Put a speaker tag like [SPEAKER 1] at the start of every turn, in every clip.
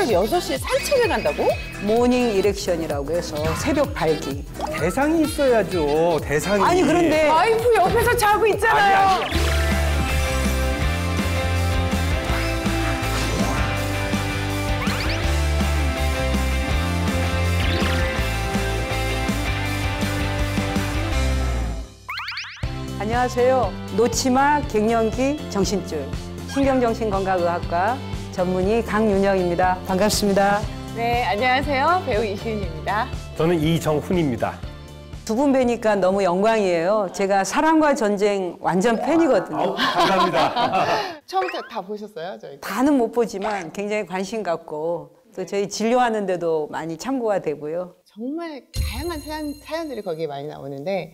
[SPEAKER 1] 새벽 6시에 산책을 간다고?
[SPEAKER 2] 모닝 이렉션이라고 해서 새벽 발기.
[SPEAKER 3] 대상이 있어야죠, 대상이.
[SPEAKER 2] 아니 그런데
[SPEAKER 1] 와이프 옆에서 자고 있잖아요.
[SPEAKER 3] 아니.
[SPEAKER 2] 안녕하세요. 놓치마 갱년기 정신줄 신경정신건강의학과 전문의 강윤영입니다. 반갑습니다.
[SPEAKER 1] 네, 안녕하세요. 배우 이시은입니다.
[SPEAKER 3] 저는 이정훈입니다.
[SPEAKER 2] 두 분 뵈니까 너무 영광이에요. 제가 사랑과 전쟁 완전 팬이거든요.
[SPEAKER 3] 감사합니다.
[SPEAKER 1] 처음부터 다 보셨어요, 저희?
[SPEAKER 2] 다는 못 보지만 굉장히 관심 갖고 또 저희 진료하는 데도 많이 참고가 되고요.
[SPEAKER 1] 정말 다양한 사연들이 거기에 많이 나오는데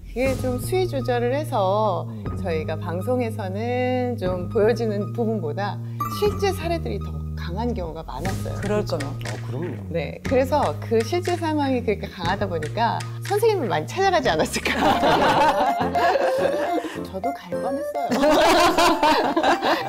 [SPEAKER 1] 그게 좀 수위 조절을 해서 저희가 방송에서는 좀 보여지는 부분보다 실제 사례들이 더 강한 경우가 많았어요.
[SPEAKER 2] 그럴 거면.
[SPEAKER 3] 그럼요.
[SPEAKER 1] 네, 그래서 그 실제 상황이 그렇게 강하다 보니까 선생님을 많이 찾아가지 않았을까. 저도 갈 뻔했어요.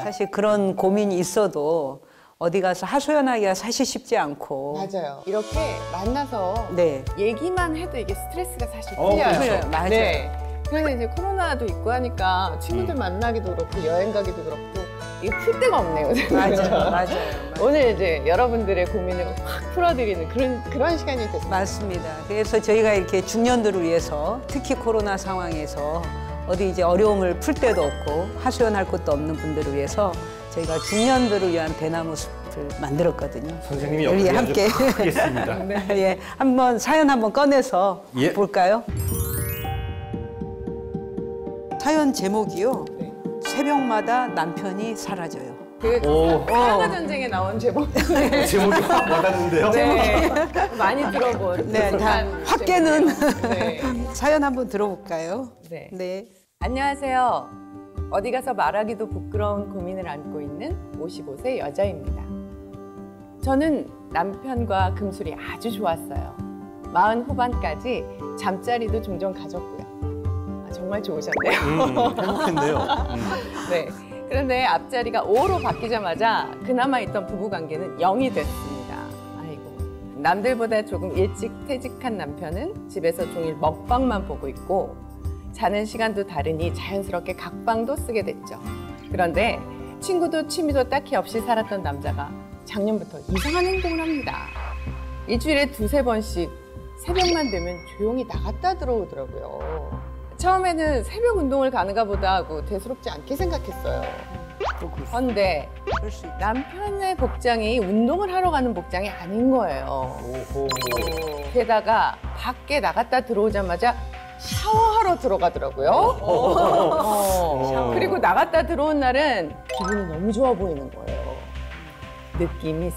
[SPEAKER 2] 사실 그런 고민이 있어도 어디 가서 하소연하기가 사실 쉽지 않고.
[SPEAKER 1] 맞아요. 이렇게 만나서
[SPEAKER 2] 네.
[SPEAKER 1] 얘기만 해도 이게 스트레스가 사실 풀려요.
[SPEAKER 2] 그래요. 맞아요.
[SPEAKER 1] 네. 그런데 이제 코로나도 있고 하니까 친구들 만나기도 그렇고 여행 가기도 그렇고 이게 풀 데가 없네요.
[SPEAKER 2] 맞아요.
[SPEAKER 1] 오늘 이제 여러분들의 고민을 확 풀어드리는 그런 시간이 됐습니다.
[SPEAKER 2] 맞습니다. 그래서 저희가 이렇게 중년들을 위해서 특히 코로나 상황에서 어디 이제 어려움을 풀 데도 없고 하소연할 곳도 없는 분들을 위해서 저희가 중년들을 위한 대나무 숲을 만들었거든요.
[SPEAKER 3] 선생님이
[SPEAKER 2] 여기
[SPEAKER 3] 역할이
[SPEAKER 2] 함께
[SPEAKER 3] 아주 크겠습니다.
[SPEAKER 1] 네.
[SPEAKER 2] 예, 한번 사연 한번 꺼내서
[SPEAKER 3] 예.
[SPEAKER 2] 볼까요? 사연 제목이요.
[SPEAKER 1] 네.
[SPEAKER 2] 새벽마다 남편이 사라져요.
[SPEAKER 1] 그
[SPEAKER 3] 오.
[SPEAKER 1] 사랑과 전쟁에 나온 제목.
[SPEAKER 3] 제목이 확 와닿는데요?
[SPEAKER 1] 네. 많이 들어본.
[SPEAKER 2] 네, 다
[SPEAKER 1] 익숙한
[SPEAKER 2] 확 깨는
[SPEAKER 1] 제목이에요. 네.
[SPEAKER 2] 사연 한번 들어볼까요?
[SPEAKER 1] 네.
[SPEAKER 2] 네.
[SPEAKER 1] 안녕하세요. 어디 가서 말하기도 부끄러운 고민을 안고 있는 55세 여자입니다. 저는 남편과 금술이 아주 좋았어요. 40 후반까지 잠자리도 종종 가졌고요. 정말 좋으셨네요.
[SPEAKER 3] 행복했네요.
[SPEAKER 1] 네. 그런데 앞자리가 5로 바뀌자마자 그나마 있던 부부관계는 0이 됐습니다. 아이고. 남들보다 조금 일찍 퇴직한 남편은 집에서 종일 먹방만 보고 있고 자는 시간도 다르니 자연스럽게 각방도 쓰게 됐죠. 그런데 친구도 취미도 딱히 없이 살았던 남자가 작년부터 이상한 행동을 합니다. 일주일에 2~3번씩 새벽만 되면 조용히 나갔다 들어오더라고요. 처음에는 새벽 운동을 가는가 보다 하고 대수롭지 않게 생각했어요. 그런데
[SPEAKER 2] 그럴 수 있죠.
[SPEAKER 1] 남편의 복장이 운동을 하러 가는 복장이 아닌 거예요.
[SPEAKER 3] 오호.
[SPEAKER 1] 게다가 밖에 나갔다 들어오자마자 샤워하러 들어가더라고요. 그리고 나갔다 들어온 날은 기분이 너무 좋아 보이는 거예요. 느낌이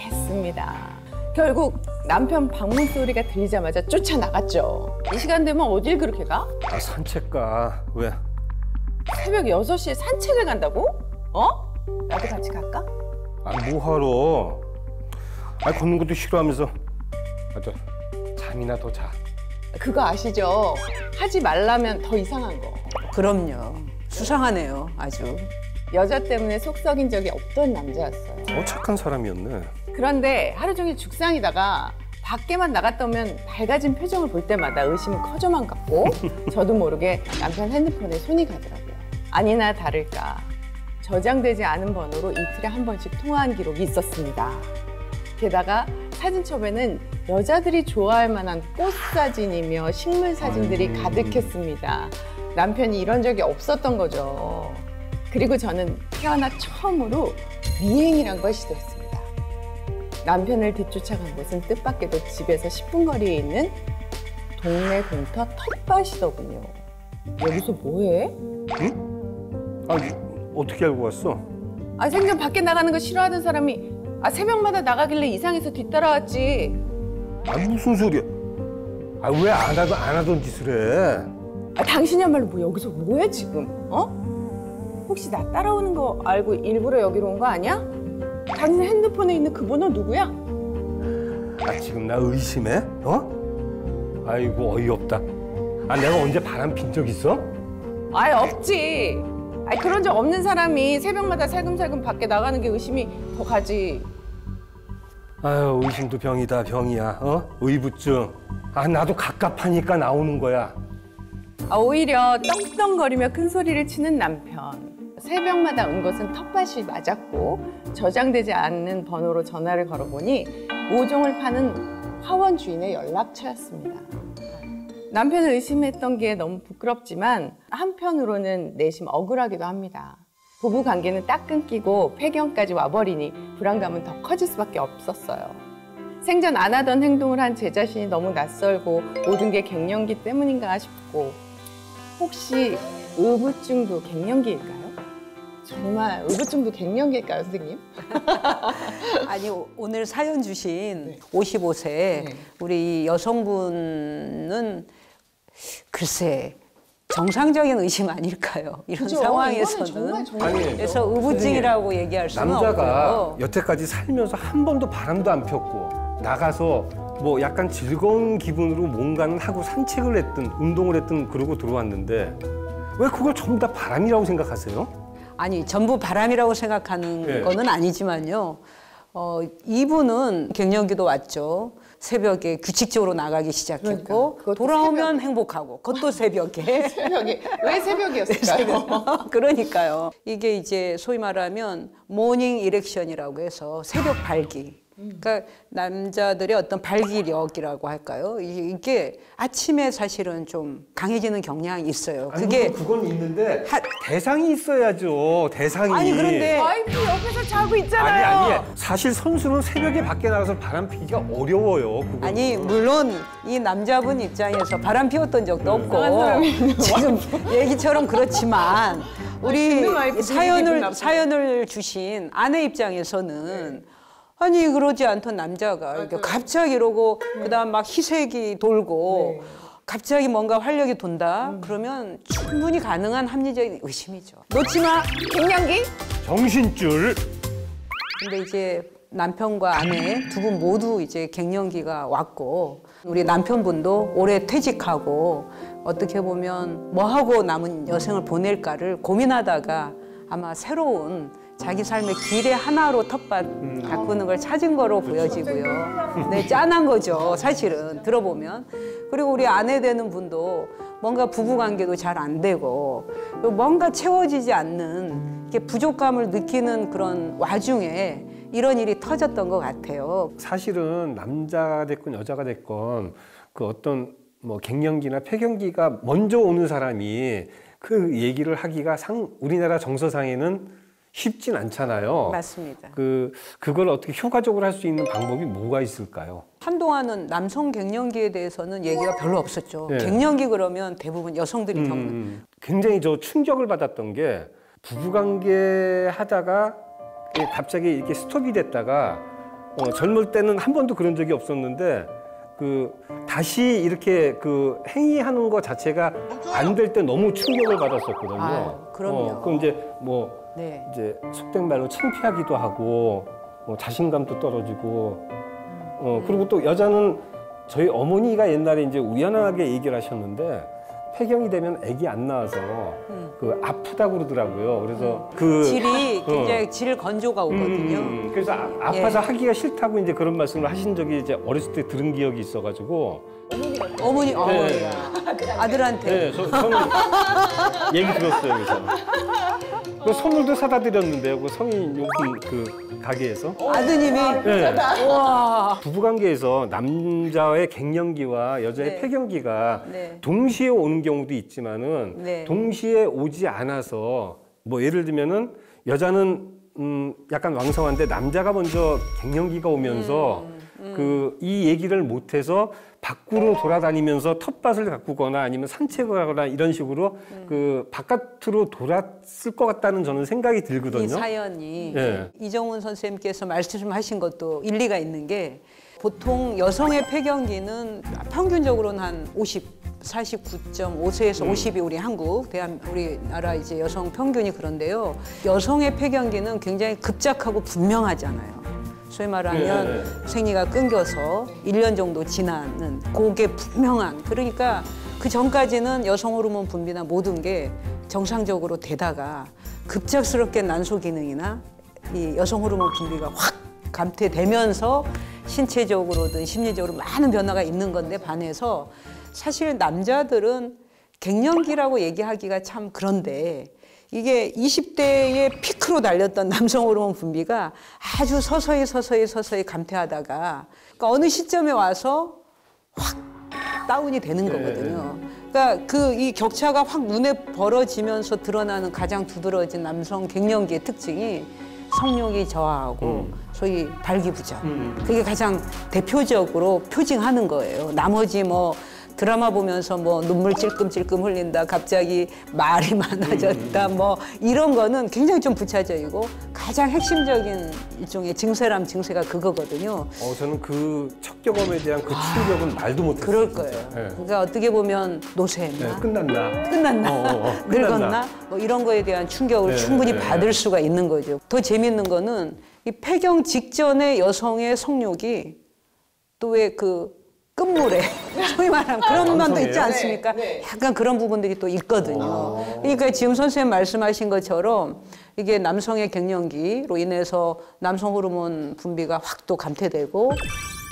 [SPEAKER 1] 쎄습니다. 결국 남편 방문 소리가 들리자마자 쫓아나갔죠. 이 시간 되면 어딜 그렇게 가?
[SPEAKER 3] 아, 산책 가. 왜?
[SPEAKER 1] 새벽 6시에 산책을 간다고? 어? 나도 같이 갈까?
[SPEAKER 3] 아, 뭐하러? 아, 걷는 것도 싫어하면서. 맞아. 잠이나 더 자.
[SPEAKER 1] 그거 아시죠? 하지 말라면 더 이상한 거.
[SPEAKER 2] 그럼요. 수상하네요, 아주.
[SPEAKER 1] 여자 때문에 속 썩인 적이 없던 남자였어요.
[SPEAKER 3] 착한 사람이었네.
[SPEAKER 1] 그런데 하루 종일 죽상이다가 밖에만 나갔다 오면 밝아진 표정을 볼 때마다 의심이 커져만 갔고 저도 모르게 남편 핸드폰에 손이 가더라고요. 아니나 다를까 저장되지 않은 번호로 이틀에 한 번씩 통화한 기록이 있었습니다. 게다가 사진첩에는 여자들이 좋아할 만한 꽃 사진이며 식물 사진들이 가득했습니다. 남편이 이런 적이 없었던 거죠. 그리고 저는 태어나 처음으로 미행이란 걸 시도했습니다. 남편을 뒤쫓아간 곳은 뜻밖에도 집에서 10분 거리에 있는 동네 공터 텃밭이더군요. 여기서 뭐해?
[SPEAKER 3] 응? 아, 어떻게 알고 왔어?
[SPEAKER 1] 생전 밖에 나가는 거 싫어하던 사람이 새벽마다 나가길래 이상해서 뒤따라왔지.
[SPEAKER 3] 아, 무슨 소리야? 아, 왜 안 하던 짓을 해?
[SPEAKER 1] 당신이야말로 뭐 여기서 뭐해 지금? 혹시 나 따라오는 거 알고 일부러 여기로 온 거 아니야? 당신 핸드폰에 있는 그 번호 누구야?
[SPEAKER 3] 아, 지금 나 의심해? 아이고, 어이없다. 아, 내가 언제 바람 핀 적 있어?
[SPEAKER 1] 없지. 그런 적 없는 사람이 새벽마다 살금살금 밖에 나가는 게 의심이 더 가지.
[SPEAKER 3] 아유, 의심도 병이다, 병이야. 의부증. 아, 나도 갑갑하니까 나오는 거야.
[SPEAKER 1] 오히려 떵떵거리며 큰 소리를 치는 남편. 새벽마다 온 것은 텃밭이 맞았고 저장되지 않는 번호로 전화를 걸어보니 모종을 파는 화원 주인의 연락처였습니다. 남편을 의심했던 게 너무 부끄럽지만 한편으로는 내심 억울하기도 합니다. 부부 관계는 딱 끊기고 폐경까지 와버리니 불안감은 더 커질 수밖에 없었어요. 생전 안 하던 행동을 한 제 자신이 너무 낯설고 모든 게 갱년기 때문인가 싶고, 혹시 의부증도 갱년기일까요? 정말 의부증도 갱년기일까요, 선생님?
[SPEAKER 2] 아니, 오늘 사연 주신 55세 우리 여성분은 글쎄 정상적인 의심 아닐까요? 이런
[SPEAKER 1] 그죠?
[SPEAKER 2] 상황에서는.
[SPEAKER 1] 이거는 정말
[SPEAKER 3] 아니,
[SPEAKER 2] 그래서 의부증이라고 얘기할 수는
[SPEAKER 3] 남자가
[SPEAKER 2] 없고요.
[SPEAKER 3] 여태까지 살면서 한 번도 바람도 안 폈고 나가서 뭐 약간 즐거운 기분으로 뭔가는 하고 산책을 했든 운동을 했든 그러고 들어왔는데 왜 그걸 전부 다 바람이라고 생각하세요?
[SPEAKER 2] 아니, 전부 바람이라고 생각하는
[SPEAKER 3] 네.
[SPEAKER 2] 거는 아니지만요. 이분은 갱년기도 왔죠. 새벽에 규칙적으로 나가기 시작했고
[SPEAKER 1] 그러니까, 그것도
[SPEAKER 2] 돌아오면 행복하고 그것도 새벽에.
[SPEAKER 1] 새벽에 왜 새벽이었을까요?
[SPEAKER 2] 그러니까요. 이게 이제 소위 말하면 모닝 이렉션이라고 해서 새벽 발기. 그러니까 남자들의 어떤 발기력이라고 할까요? 이게 아침에 사실은 좀 강해지는 경향이 있어요. 그게
[SPEAKER 3] 그건 있는데 대상이 있어야죠. 대상이.
[SPEAKER 2] 아니, 그런데
[SPEAKER 1] 와이프 옆에서 자고 있잖아요.
[SPEAKER 3] 아니 사실 선수는 새벽에 밖에 나가서 바람 피기가 어려워요. 그거는.
[SPEAKER 2] 아니, 물론 이 남자분 입장에서 바람 피웠던 적도 없고
[SPEAKER 1] 사람이
[SPEAKER 2] 지금 얘기처럼 그렇지만 우리
[SPEAKER 1] 듣는 와이프 기분 나쁘네.
[SPEAKER 2] 사연을 주신 아내 입장에서는 아니, 그러지 않던 남자가 이렇게 갑자기 이러고 그다음 막 희색이 돌고 갑자기 뭔가 활력이 돈다 그러면 충분히 가능한 합리적인 의심이죠. 놓지 마.
[SPEAKER 1] 갱년기?
[SPEAKER 3] 정신줄.
[SPEAKER 2] 근데 이제 남편과 아내 두 분 모두 이제 갱년기가 왔고 우리 남편분도 올해 퇴직하고 어떻게 보면 뭐 하고 남은 여생을 보낼까를 고민하다가 아마 새로운 자기 삶의 길의 하나로 텃밭 가꾸는 걸 찾은 거로 보여지고요. 네, 짠한 거죠, 사실은 들어보면. 그리고 우리 아내 되는 분도 뭔가 부부관계도 잘 안 되고 뭔가 채워지지 않는 이렇게 부족감을 느끼는 그런 와중에 이런 일이 터졌던 것 같아요.
[SPEAKER 3] 사실은 남자가 됐건 여자가 됐건 그 어떤 뭐 갱년기나 폐경기가 먼저 오는 사람이 그 얘기를 하기가 우리나라 정서상에는 쉽진 않잖아요.
[SPEAKER 2] 맞습니다.
[SPEAKER 3] 그걸 어떻게 효과적으로 할 수 있는 방법이 뭐가 있을까요?
[SPEAKER 2] 한동안은 남성 갱년기에 대해서는 얘기가 별로 없었죠.
[SPEAKER 3] 네.
[SPEAKER 2] 갱년기 그러면 대부분 여성들이 겪는.
[SPEAKER 3] 굉장히 저 충격을 받았던 게 부부관계 하다가 갑자기 이렇게 스톱이 됐다가 젊을 때는 한 번도 그런 적이 없었는데 다시 이렇게 행위하는 것 자체가 안 될 때 너무 충격을 받았었거든요.
[SPEAKER 2] 아유, 그럼요.
[SPEAKER 3] 그럼 이제
[SPEAKER 2] 네.
[SPEAKER 3] 이제 속된 말로 창피하기도 하고 자신감도 떨어지고 그리고 또 여자는 저희 어머니가 옛날에 이제 우연하게 얘기를 하셨는데 폐경이 되면 아기 안 나와서 아프다고 그러더라고요. 그래서
[SPEAKER 2] 질이 굉장히 질 건조가 오거든요.
[SPEAKER 3] 그래서 아파서 하기가 싫다고 이제 그런 말씀을 하신 적이 이제 어렸을 때 들은 기억이 있어가지고
[SPEAKER 2] 어머니,
[SPEAKER 3] 네.
[SPEAKER 2] 아들한테.
[SPEAKER 3] 네, 저는 얘기 들었어요. 그래서 그 선물도 사다 드렸는데요. 그 성인용품 가게에서.
[SPEAKER 2] 아드님이.
[SPEAKER 3] 네.
[SPEAKER 2] 와.
[SPEAKER 3] 부부관계에서 남자의 갱년기와 여자의
[SPEAKER 2] 네.
[SPEAKER 3] 폐경기가
[SPEAKER 2] 네.
[SPEAKER 3] 동시에 오는 경우도 있지만은
[SPEAKER 2] 네.
[SPEAKER 3] 동시에 오지 않아서 뭐 예를 들면은 여자는 약간 왕성한데 남자가 먼저 갱년기가 오면서 이 얘기를 못해서 밖으로 돌아다니면서 텃밭을 가꾸거나 아니면 산책을 하거나 이런 식으로 바깥으로 돌았을 것 같다는 저는 생각이 들거든요.
[SPEAKER 2] 이 사연이
[SPEAKER 3] 네.
[SPEAKER 2] 이정훈 선생님께서 말씀하신 것도 일리가 있는 게 보통 여성의 폐경기는 평균적으로는 한 49.5세에서 50이 우리 한국, 우리나라 이제 여성 평균이 그런데요. 여성의 폐경기는 굉장히 급작하고 분명하잖아요. 소위 말하면 생리가 끊겨서 1년 정도 지나는 그게 분명한, 그러니까 그 전까지는 여성 호르몬 분비나 모든 게 정상적으로 되다가 급작스럽게 난소 기능이나 이 여성 호르몬 분비가 확 감퇴되면서 신체적으로든 심리적으로 많은 변화가 있는 건데 반해서 사실 남자들은 갱년기라고 얘기하기가 참 그런데 이게 20대에 피크로 달렸던 남성 호르몬 분비가 아주 서서히 감퇴하다가 그러니까 어느 시점에 와서 확 다운이 되는 거거든요. 그러니까 이 격차가 확 눈에 벌어지면서 드러나는 가장 두드러진 남성 갱년기의 특징이 성욕이 저하하고 소위 발기부전. 그게 가장 대표적으로 표징하는 거예요. 나머지 뭐 드라마 보면서 뭐 눈물 찔끔찔끔 흘린다, 갑자기 말이 많아졌다, 뭐 이런 거는 굉장히 좀 부차적이고 가장 핵심적인 일종의 증세라면 증세가 그거거든요.
[SPEAKER 3] 저는 그 첫 경험에 대한 그 충격은 말도 못했어요.
[SPEAKER 2] 그럴
[SPEAKER 3] 진짜.
[SPEAKER 2] 거예요.
[SPEAKER 3] 네.
[SPEAKER 2] 그러니까 어떻게 보면 노쇠했나?
[SPEAKER 3] 네, 끝났나?
[SPEAKER 2] 끝났나? 늙었나? 뭐 이런 거에 대한 충격을 충분히 받을 수가 있는 거죠. 더 재밌는 거는 이 폐경 직전의 여성의 성욕이 또 왜 그 끝물에 소위 말하면 그런 면도 있지 않습니까?
[SPEAKER 1] 네.
[SPEAKER 2] 약간 그런 부분들이 또 있거든요. 그러니까 지금 선생님 말씀하신 것처럼 이게 남성의 갱년기로 인해서 남성 호르몬 분비가 확 또 감퇴되고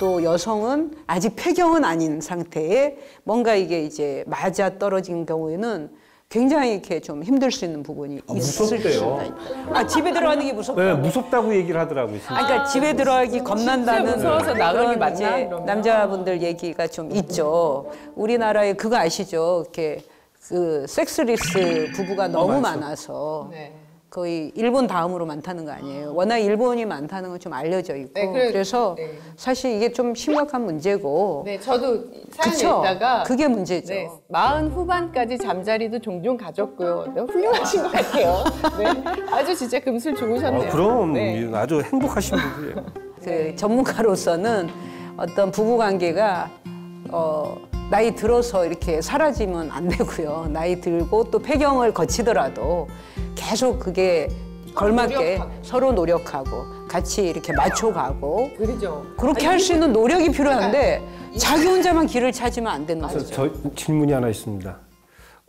[SPEAKER 2] 또 여성은 아직 폐경은 아닌 상태에 뭔가 이게 이제 맞아 떨어진 경우에는 굉장히 이렇게 좀 힘들 수 있는 부분이 있을
[SPEAKER 3] 무섭대요.
[SPEAKER 2] 수가 있다. 집에 들어가는 게 무섭다.
[SPEAKER 3] 네, 무섭다고 얘기를 하더라고요. 진짜.
[SPEAKER 2] 그러니까 집에 들어가기 겁난다는
[SPEAKER 1] 진짜 무서워서 나가기
[SPEAKER 2] 그런
[SPEAKER 1] 맞나,
[SPEAKER 2] 이제
[SPEAKER 1] 그러면?
[SPEAKER 2] 남자분들 얘기가 좀 있죠. 우리나라에 그거 아시죠? 이렇게 그 섹스리스 부부가 너무 많아서
[SPEAKER 1] 네.
[SPEAKER 2] 거의 일본 다음으로 많다는 거 아니에요. 워낙 일본이 많다는 건 좀 알려져 있고
[SPEAKER 1] 네,
[SPEAKER 2] 그래서
[SPEAKER 1] 네.
[SPEAKER 2] 사실 이게 좀 심각한 문제고
[SPEAKER 1] 네, 저도 사연에
[SPEAKER 2] 그쵸?
[SPEAKER 1] 있다가
[SPEAKER 2] 그게 문제죠.
[SPEAKER 1] 네, 40 후반까지 잠자리도 종종 가졌고요. 네, 훌륭하신 것 같아요. 네, 아주 진짜 금술 좋으셨네요.
[SPEAKER 3] 그럼
[SPEAKER 1] 네.
[SPEAKER 3] 아주 행복하신 분이에요.
[SPEAKER 2] 그 전문가로서는 어떤 부부 관계가 나이 들어서 이렇게 사라지면 안 되고요. 나이 들고 또 폐경을 거치더라도 계속 그게 걸맞게
[SPEAKER 1] 노력하고.
[SPEAKER 2] 서로 노력하고 같이 이렇게 맞춰가고
[SPEAKER 1] 그러죠.
[SPEAKER 2] 그렇게 할 수 있는 노력이 필요한데 자기 혼자만 길을 찾으면 안 되는 거죠.
[SPEAKER 3] 저 질문이 하나 있습니다.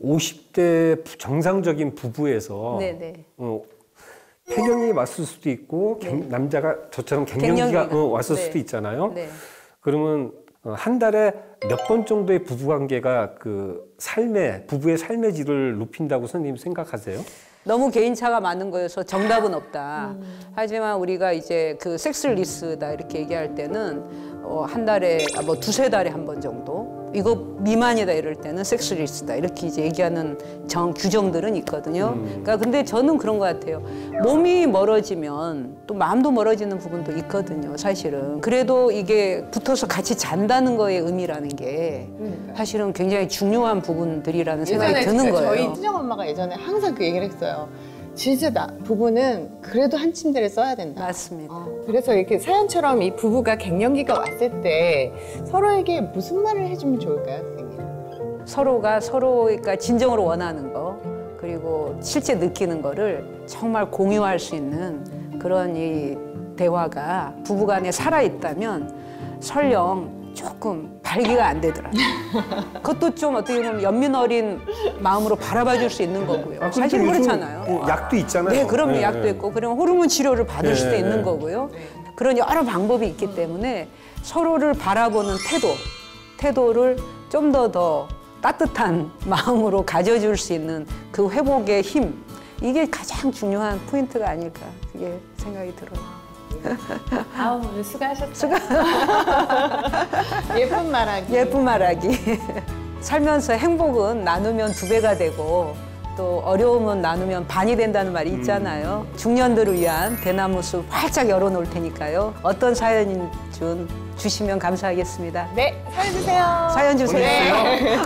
[SPEAKER 3] 50대 정상적인 부부에서
[SPEAKER 2] 네네.
[SPEAKER 3] 폐경이 왔을 수도 있고 남자가 저처럼 갱년기가 왔을
[SPEAKER 2] 네.
[SPEAKER 3] 수도 있잖아요.
[SPEAKER 2] 네.
[SPEAKER 3] 그러면 한 달에 몇 번 정도의 부부관계가 그 부부의 삶의 질을 높인다고 선생님 생각하세요?
[SPEAKER 2] 너무 개인차가 많은 거여서 정답은 없다. 하지만 우리가 이제 그 섹스리스다 이렇게 얘기할 때는 한 달에 뭐 두세 달에 한 번 정도 이거 미만이다 이럴 때는 섹스리스다 이렇게 이제 얘기하는 규정들은 있거든요. 그러니까 근데 저는 그런 것 같아요. 몸이 멀어지면 또 마음도 멀어지는 부분도 있거든요. 사실은 그래도 이게 붙어서 같이 잔다는 거의 의미라는 게 사실은 굉장히 중요한 부분들이라는 생각이 드는
[SPEAKER 1] 진짜
[SPEAKER 2] 거예요.
[SPEAKER 1] 저희 친정 엄마가 예전에 항상 그 얘기를 했어요. 진짜 부부는 그래도 한 침대를 써야 된다.
[SPEAKER 2] 맞습니다.
[SPEAKER 1] 그래서 이렇게 사연처럼 이 부부가 갱년기가 왔을 때 서로에게 무슨 말을 해주면 좋을까요, 선생님?
[SPEAKER 2] 서로가 서로가 진정으로 원하는 거 그리고 실제 느끼는 거를 정말 공유할 수 있는 그런 이 대화가 부부간에 살아있다면 설령 조금 발기가 안 되더라고요. 그것도 좀 어떻게 보면 연민 어린 마음으로 바라봐 줄 수 있는 거고요. 사실은 그렇잖아요.
[SPEAKER 3] 약도 있잖아요.
[SPEAKER 2] 네, 그럼요.
[SPEAKER 3] 네,
[SPEAKER 2] 약도
[SPEAKER 3] 네.
[SPEAKER 2] 있고 그러면 호르몬 치료를 받을
[SPEAKER 3] 네,
[SPEAKER 2] 수도
[SPEAKER 3] 네,
[SPEAKER 2] 있는
[SPEAKER 3] 네.
[SPEAKER 2] 거고요. 그런 여러 방법이 있기 때문에 서로를 바라보는 태도를 좀 더 따뜻한 마음으로 가져줄 수 있는 그 회복의 힘 이게 가장 중요한 포인트가 아닐까 그게 생각이 들어요.
[SPEAKER 1] 아우, 오늘 수고하셨어요. 예쁜 말하기.
[SPEAKER 2] 예쁜 말하기. 살면서 행복은 나누면 2배가 되고 또 어려움은 나누면 반이 된다는 말이 있잖아요. 중년들을 위한 대나무 숲 활짝 열어놓을 테니까요. 어떤 사연인 주시면 감사하겠습니다.
[SPEAKER 1] 네, 사연 주세요.
[SPEAKER 2] 사연 주세요.
[SPEAKER 1] 네.